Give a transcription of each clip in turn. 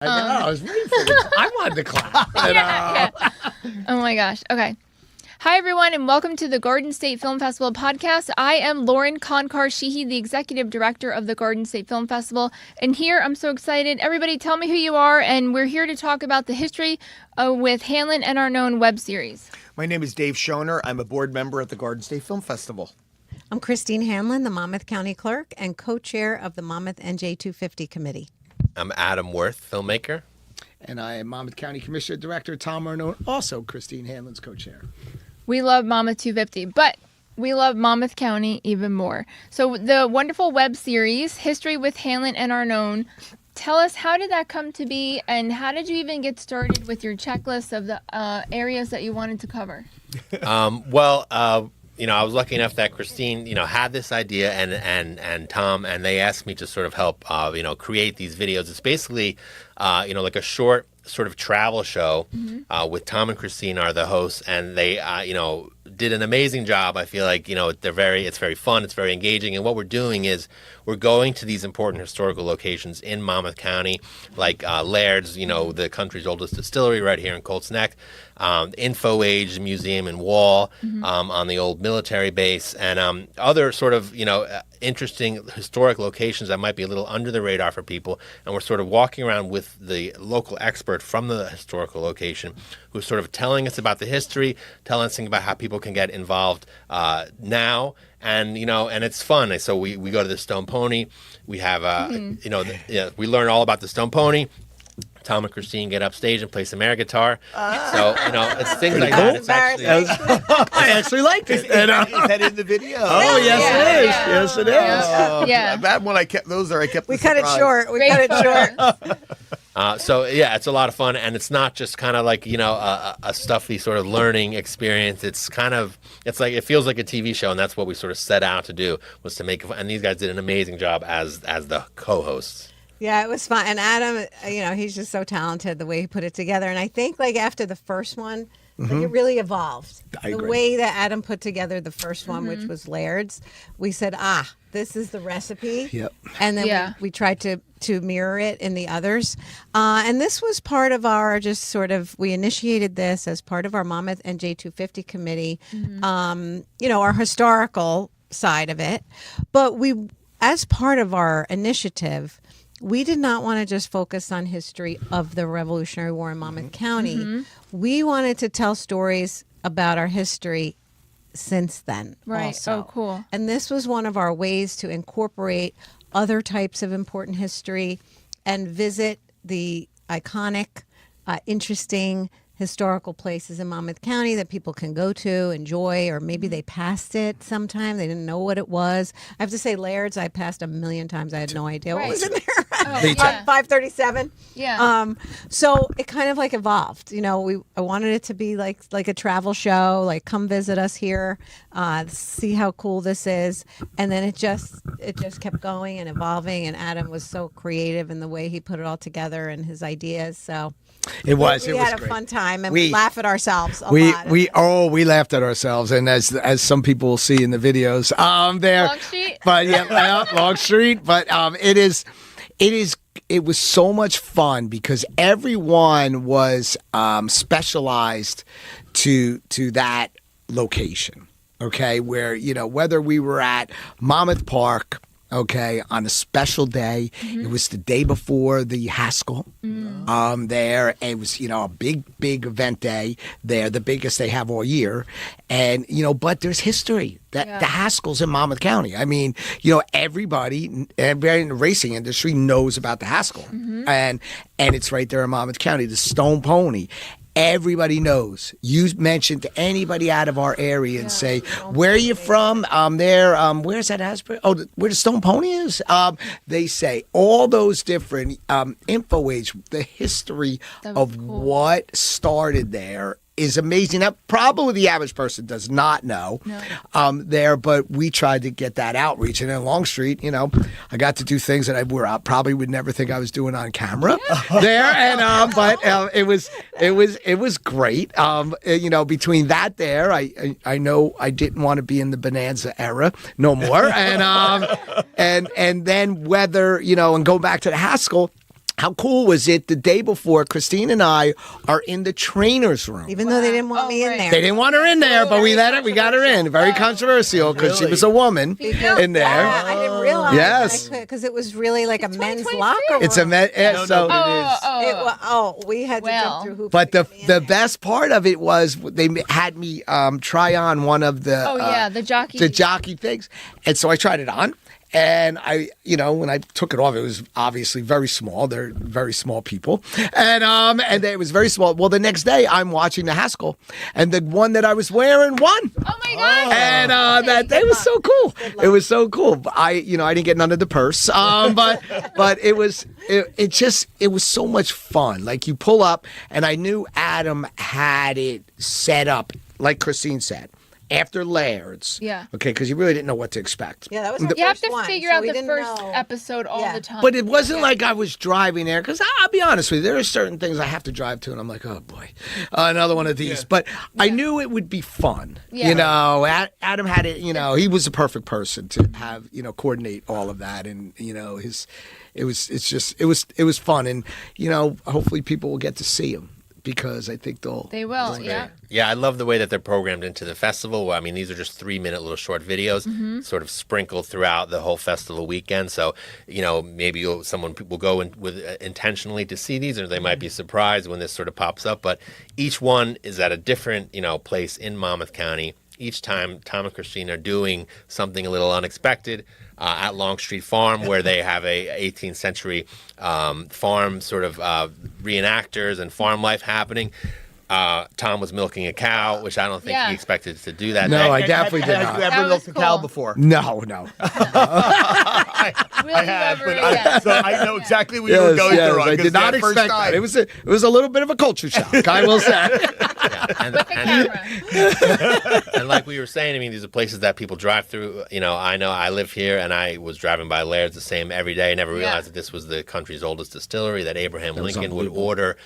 I was ready for this. I wanted to clap. Yeah. Oh my gosh. Okay. Hi, everyone, and welcome to the Garden State Film Festival podcast. I am Lauren Conkar-Sheehy, the Executive Director of the Garden State Film Festival. And here, I'm so excited. Everybody tell me who you are, and we're here to talk about the history with Hanlon and Arnone web series. My name is Dave Schoener. I'm a board member at the Garden State Film Festival. I'm Christine Hanlon, the Monmouth County Clerk and co-chair of the Monmouth NJ250 Committee. I'm Adam Wirth, filmmaker. And I am Monmouth County Commissioner Director Tom Arnone, also Christine Hanlon's co-chair. We love Monmouth 250, but we love Monmouth County even more. So the wonderful web series, History with Hanlon and Arnone, tell us, how did that come to be, and how did you even get started with your checklist of the areas that you wanted to cover? I was lucky enough that Christine, had this idea and Tom, and they asked me to sort of help, create these videos. It's basically, like a short sort of travel show with Tom and Christine are the hosts, and they, did an amazing job. I feel like, it's very fun, it's very engaging, and what we're doing is we're going to these important historical locations in Monmouth County, like Laird's, the country's oldest distillery right here in Colts Neck, InfoAge Museum and Wall on the old military base, and other sort of, interesting historic locations that might be a little under the radar for people. And we're sort of walking around with the local expert from the historical location who's sort of telling us about the history, telling us about how people can get involved now. And, and it's fun. So we go to the Stone Pony. We have, we learn all about the Stone Pony. Tom and Christine get upstage and play some air guitar. So, it's things like that. It's actually, I actually liked it. Is that in the video? Oh, yes, it is. Yes, it is. Yeah. That one I kept. We cut it short. We cut it short. It's a lot of fun, and it's not just kind of like, a stuffy sort of learning experience. It feels like a TV show, and that's what we sort of set out to do, was to make it fun. And these guys did an amazing job as the co-hosts. Yeah, it was fun. And Adam, he's just so talented the way he put it together. And I think after the first one, it really evolved. I agree. The way that Adam put together the first one, which was Laird's, we said, this is the recipe. Yep. And then we tried to mirror it in the others. And this was part of our we initiated this as part of our Monmouth NJ250 Committee, our historical side of it. But as part of our initiative, we did not want to just focus on history of the Revolutionary War in Monmouth County. We wanted to tell stories about our history since then. Right. Also. Oh, cool. And this was one of our ways to incorporate other types of important history and visit the iconic, interesting historical places in Monmouth County that people can go to, enjoy, or maybe they passed it sometime. They didn't know what it was. I have to say, Laird's, I passed a million times. I had no idea what was in there. Oh, yeah. 537. Yeah. So it kind of evolved. I wanted it to be like a travel show, like come visit us here, see how cool this is. And then it just kept going and evolving. And Adam was so creative in the way he put it all together and his ideas. So we had a great. fun time, and we laugh at ourselves a lot. We laughed at ourselves, and as some people will see in the videos, there. Longstreet. But Longstreet. But it was so much fun because everyone was specialized to that location. Okay, where whether we were at Monmouth Park. Okay, on a special day. It was the day before the Haskell there. It was, a big event day there, the biggest they have all year. And, but there's history. The Haskells in Monmouth County. I mean, everybody in the racing industry knows about the Haskell. And it's right there in Monmouth County, the Stone Pony. Everybody knows. You mention to anybody out of our area and say, where are you from? Where's that Asbury? Oh, where the Stone Pony is? They say all those different InfoAge, the history of what started there is amazing. Now, probably the average person does not know there, but we tried to get that outreach. And in Longstreet, I got to do things that I probably would never think I was doing on camera there. And but it was great. Between that there, I know I didn't want to be in the Bonanza era no more. And and then whether and go back to the Haskell. how cool was it the day before Christine and I are in the trainer's room? Even though they didn't want me in there. They didn't want her in there, but we got her in. Very controversial because she was a woman in there. Yeah, I didn't realize. Yes. Because it was really like a men's locker room. It's a we had to jump through hoops. But the best part of it was they had me try on one of the the jockey things, and so I tried it on. And I, when I took it off, it was obviously very small. They're very small people, and it was very small. Well, the next day I'm watching the Haskell, and the one that I was wearing won. Oh my god! And that day was so cool. It was so cool. But I didn't get none of the purse, but it was so much fun. Like you pull up, and I knew Adam had it set up, like Christine said. After Laird's. Yeah. Okay, because you really didn't know what to expect. Yeah, that was our You have first to one, figure so out we the didn't first know. episode all the time. But it wasn't like I was driving there, because I'll be honest with you, there are certain things I have to drive to, and I'm like, oh boy, another one of these. But I knew it would be fun. Yeah. Adam had it, he was the perfect person to have, coordinate all of that. And, it was fun. And, hopefully people will get to see him. Because I think they will, yeah. Yeah, I love the way that they're programmed into the festival. I mean, these are just 3-minute little short videos, sort of sprinkled throughout the whole festival weekend. So, maybe someone will go in with intentionally to see these, or they might be surprised when this sort of pops up. But each one is at a different, place in Monmouth County. Each time, Tom and Christine are doing something a little unexpected. At Longstreet Farm, where they have a 18th century farm sort of reenactors and farm life happening. Tom was milking a cow, which I don't think he expected to do that. No, day. I definitely did not. Have you ever milked a cow before? No. I have, but so I know exactly what you were going through. I did not expect that. It was a little bit of a culture shock, I will say. And like we were saying, I mean, these are places that people drive through. I know I live here, and I was driving by Laird's the same every day. I never realized that this was the country's oldest distillery, that Abraham Lincoln would order,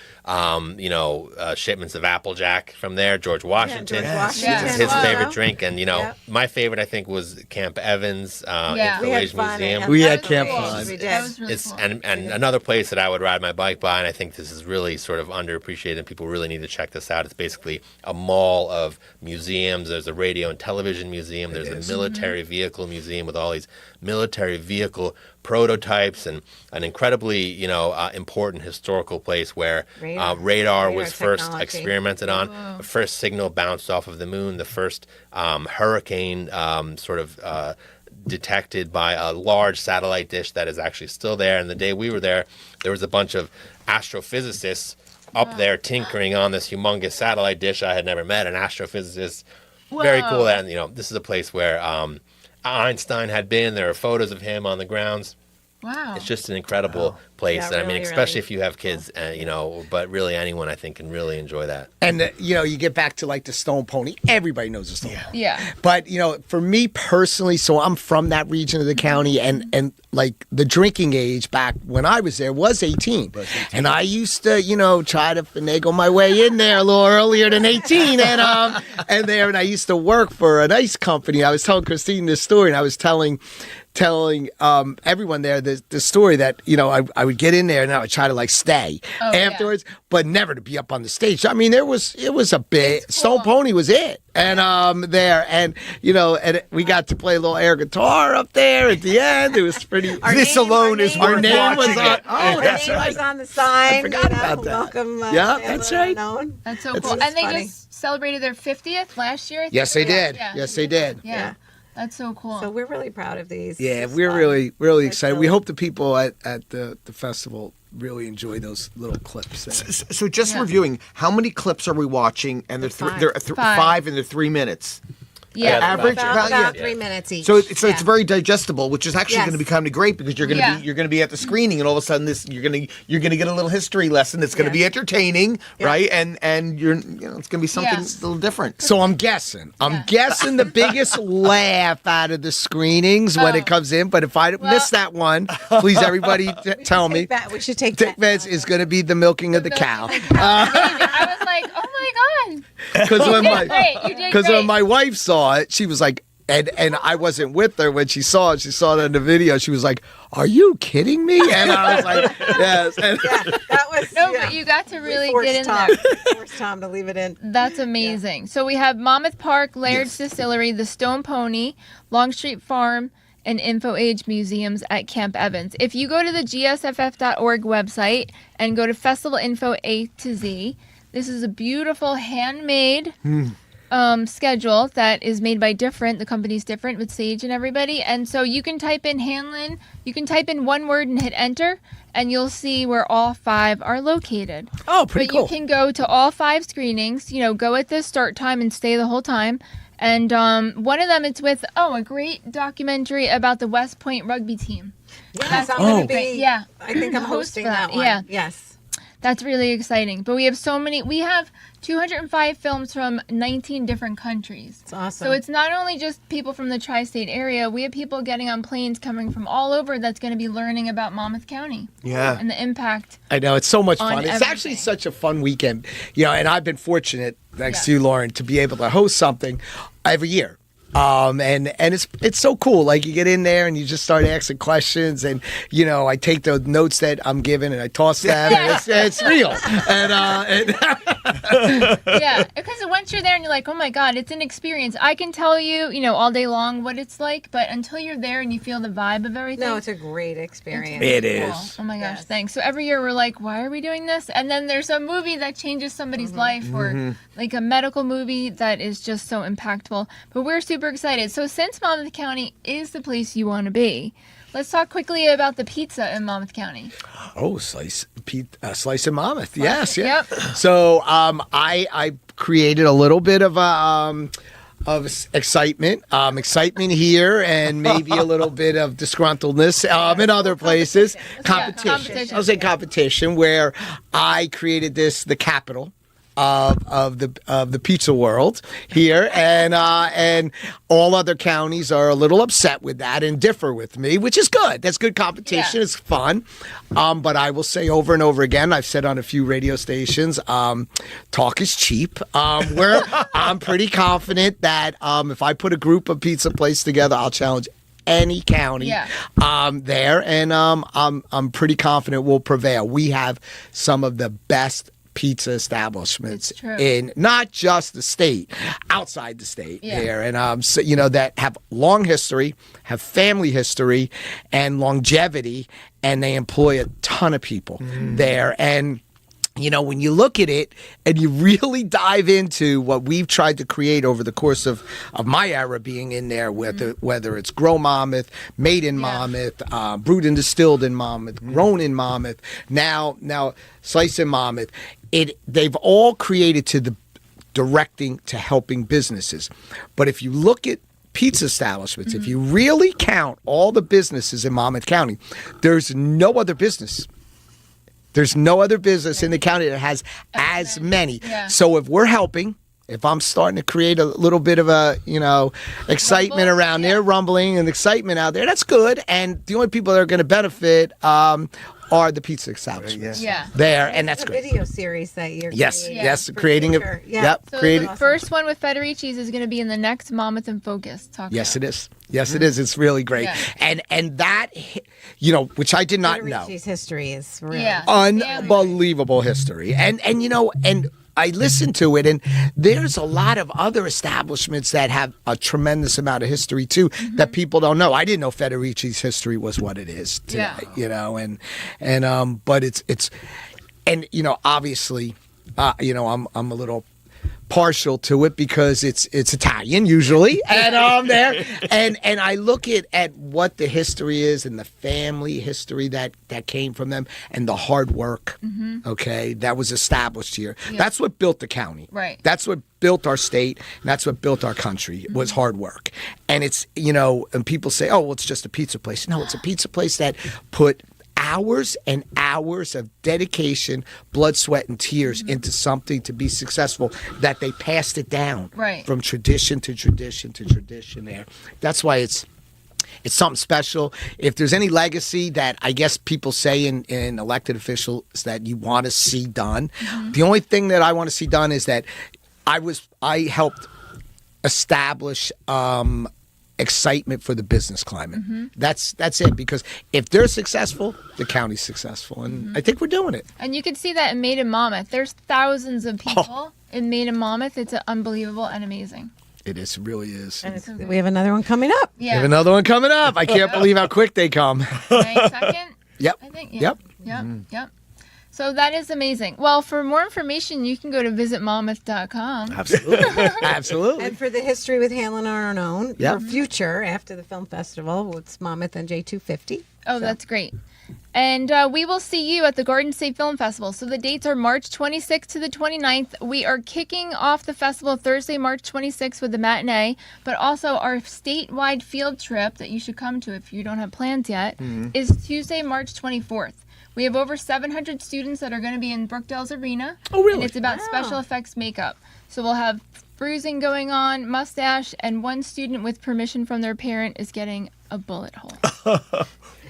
shipments of Applejack from there. George Washington, George his favorite drink. And, my favorite, I think, was Camp Evans, InfoAge Museum. We had Camp Fun. We did. That was really cool. And another place that I would ride my bike by, and I think this is really sort of underappreciated, and people really need to check this out. It's basically a mall of museums. There's a radio and television museum. There's a military vehicle museum with all these military vehicle prototypes, and an incredibly, important historical place where radar was first experimented on. The first signal bounced off of the moon. The first hurricane detected by a large satellite dish that is actually still there. And the day we were there, there was a bunch of astrophysicists up there tinkering on this humongous satellite dish. I had never met an astrophysicist. Very cool. And, this is a place where Einstein had been. There are photos of him on the grounds. Wow. It's just an incredible place. Yeah, and I mean, really, especially really if you have kids, but really anyone, I think, can really enjoy that. And, you get back to like the Stone Pony. Everybody knows the Stone Pony. Yeah. But, for me personally, so I'm from that region of the county, and like the drinking age back when I was there was 18. And I used to, try to finagle my way in there a little earlier than 18. And I used to work for an ice company. I was telling Christine this story, and I was telling everyone there the story that I would get in there and I would try to like stay afterwards, but never to be up on the stage. I mean, it was a bit Stone Pony was it, and and we got to play a little air guitar up there at the end. It was pretty. This alone is our worth name was watching on. it. Oh, that's Our name right. was on the sign. I forgot about that. Welcome. Yeah, that's right. That's so cool. That's And they funny. just celebrated their 50th last year, I think? Yes, they did. Yeah. Yes, they did. Yeah. That's so cool. So we're really proud of these. Yeah, It's we're fun. really It's excited. really- We hope the people at the festival really enjoy those little clips. So just reviewing, how many clips are we watching? And Five. they're Five. 5 and they're 3 minutes. yeah. Average About 3 minutes each. So it's Yeah. very digestible, which is actually Yes. going to be kind of great because you're going to be at the screening, and all of a sudden you're going to get a little history lesson. It's going to be entertaining, right? And it's going to be something Yes. a little different. So I'm guessing the biggest laugh out of the screenings when it comes in. But if I miss that one, please everybody tell me. We should take Dick that. Vance is going to be the milking of the cow. I was like, oh my God. Because You did great. when my wife saw it, she was like, And I wasn't with her when she saw it. She saw it in the video. She was like, "Are you kidding me?" And I was like, "Yes." And that was but you got to really get in there. Forced Tom to leave it in. That's amazing. Yeah. So we have Monmouth Park, Laird's Distillery, the Stone Pony, Longstreet Farm, and InfoAge museums at Camp Evans. If you go to the GSFF.org website and go to Festival Info A to Z, this is a beautiful handmade schedule that is made by Different. The company's Different with Sage and everybody. And so you can type in Hanlon, you can type in one word and hit enter, and you'll see where all 5 are located. Oh, pretty cool. But you can go to all 5 screenings, go at the start time and stay the whole time. And one of them, it's with, a great documentary about the West Point rugby team. Yes, I'm going to be, yeah. I think I'm hosting that one. Yeah. Yes. That's really exciting. But we have 205 films from 19 different countries. It's awesome. So it's not only just people from the tri-state area. We have people getting on planes coming from all over that's going to be learning about Monmouth County. Yeah. And the impact. I know, it's so much fun. It's everything. actually such a fun weekend. And I've been fortunate, thanks to you, Lauren, to be able to host something every year. And it's so cool. Like, you get in there and you just start asking questions, and I take the notes that I'm given and I toss them. And it's real. And Yeah, because once you're there and you're like, oh my God, it's an experience. I can tell you, all day long what it's like, but until you're there and you feel the vibe of everything. No, it's a great experience. It cool. is. Oh my gosh, thanks. So every year we're like, why are we doing this? And then there's a movie that changes somebody's life, or like a medical movie that is just so impactful. But we're super excited. So since Monmouth County is the place you want to be, let's talk quickly about the pizza in Monmouth County. Oh, slice in Monmouth. Yes, yeah. Yep. So I created a little bit of excitement here, and maybe a little bit of disgruntledness in other places. Competition. I'll say competition, where I created the capital of the pizza world here, and all other counties are a little upset with that and differ with me, which is good. That's good competition. It's fun. But I will say over and over again, I've said on a few radio stations, talk is cheap. Where I'm pretty confident that if I put a group of pizza places together, I'll challenge any county there, and I'm pretty confident we'll prevail. We have some of the best pizza establishments in not just the state, outside the state there, and so, that have long history, have family history, and longevity, and they employ a ton of people there. And when you look at it and you really dive into what we've tried to create over the course of my era being in there, whether it's Grow Monmouth, Made in Monmouth, Brewed and Distilled in Monmouth, Grown in Monmouth, now Slice in Monmouth, they've all created to the directing to helping businesses. But if you look at pizza establishments, if you really count all the businesses in Monmouth County, there's no other business. There's no other business in the county that has as many. Yeah. So if we're helping, if I'm starting to create a little bit of a, excitement around there, rumbling and excitement out there, that's good. And the only people that are going to benefit are the pizza establishments there, and that's great. Video series that you're creating it. Yep, so the first one with Federici's is going to be in the next Monmouth in Focus. Yes, it is. Yes, it is. It's really great, and that, which I did not know. Federici's history is really unbelievable history, and I listened to it, and there's a lot of other establishments that have a tremendous amount of history too that people don't know. I didn't know Federici's history was what it is today, but it's obviously, I'm a little partial to it because it's Italian usually, and there, and I look at what the history is and the family history that came from them and the hard work, that was established here. That's what built the county. Right. That's what built our state, and that's what built our country was hard work. And it's and people say, oh, well, it's just a pizza place. No, it's a pizza place that put hours and hours of dedication, blood, sweat, and tears into something to be successful, that they passed it down from tradition to tradition to tradition there. That's why it's something special. If there's any legacy that I guess people say in elected officials that you want to see done, the only thing that I want to see done is that I helped establish excitement for the business climate. That's it, because if they're successful, the county's successful, and I think we're doing it. And you can see that in Made in Monmouth. There's thousands of people in Made in Monmouth. It's unbelievable and amazing. It is, really is. And we have another one coming up. We Yeah. have another one coming up. I can't believe how quick they come. May 2nd, Yep. I think. Yeah. Yep. Yep. So that is amazing. Well, for more information, you can go to visitmonmouth.com. Absolutely. Absolutely. And for the history with Hanlon and Arnone, Yep. for future after the film festival, it's Monmouth NJ250. Oh, that's great. And we will see you at the Garden State Film Festival. So the dates are March 26th to the 29th. We are kicking off the festival Thursday, March 26th with the matinee, but also our statewide field trip that you should come to if you don't have plans yet is Tuesday, March 24th. We have over 700 students that are going to be in Brookdale's Arena. Oh, really? And it's about special effects makeup. So we'll have bruising going on, mustache, and one student with permission from their parent is getting a bullet hole.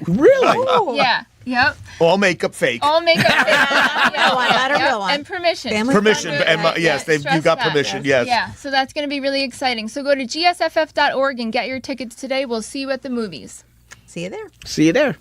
Really? Oh. Yeah. Yep. All makeup fake. All makeup. Not a real one. And permission. Family Permission. Under- And yes, you stress got that. permission. Yes. Yeah, so that's going to be really exciting. So go to gsff.org and get your tickets today. We'll see you at the movies. See you there. See you there.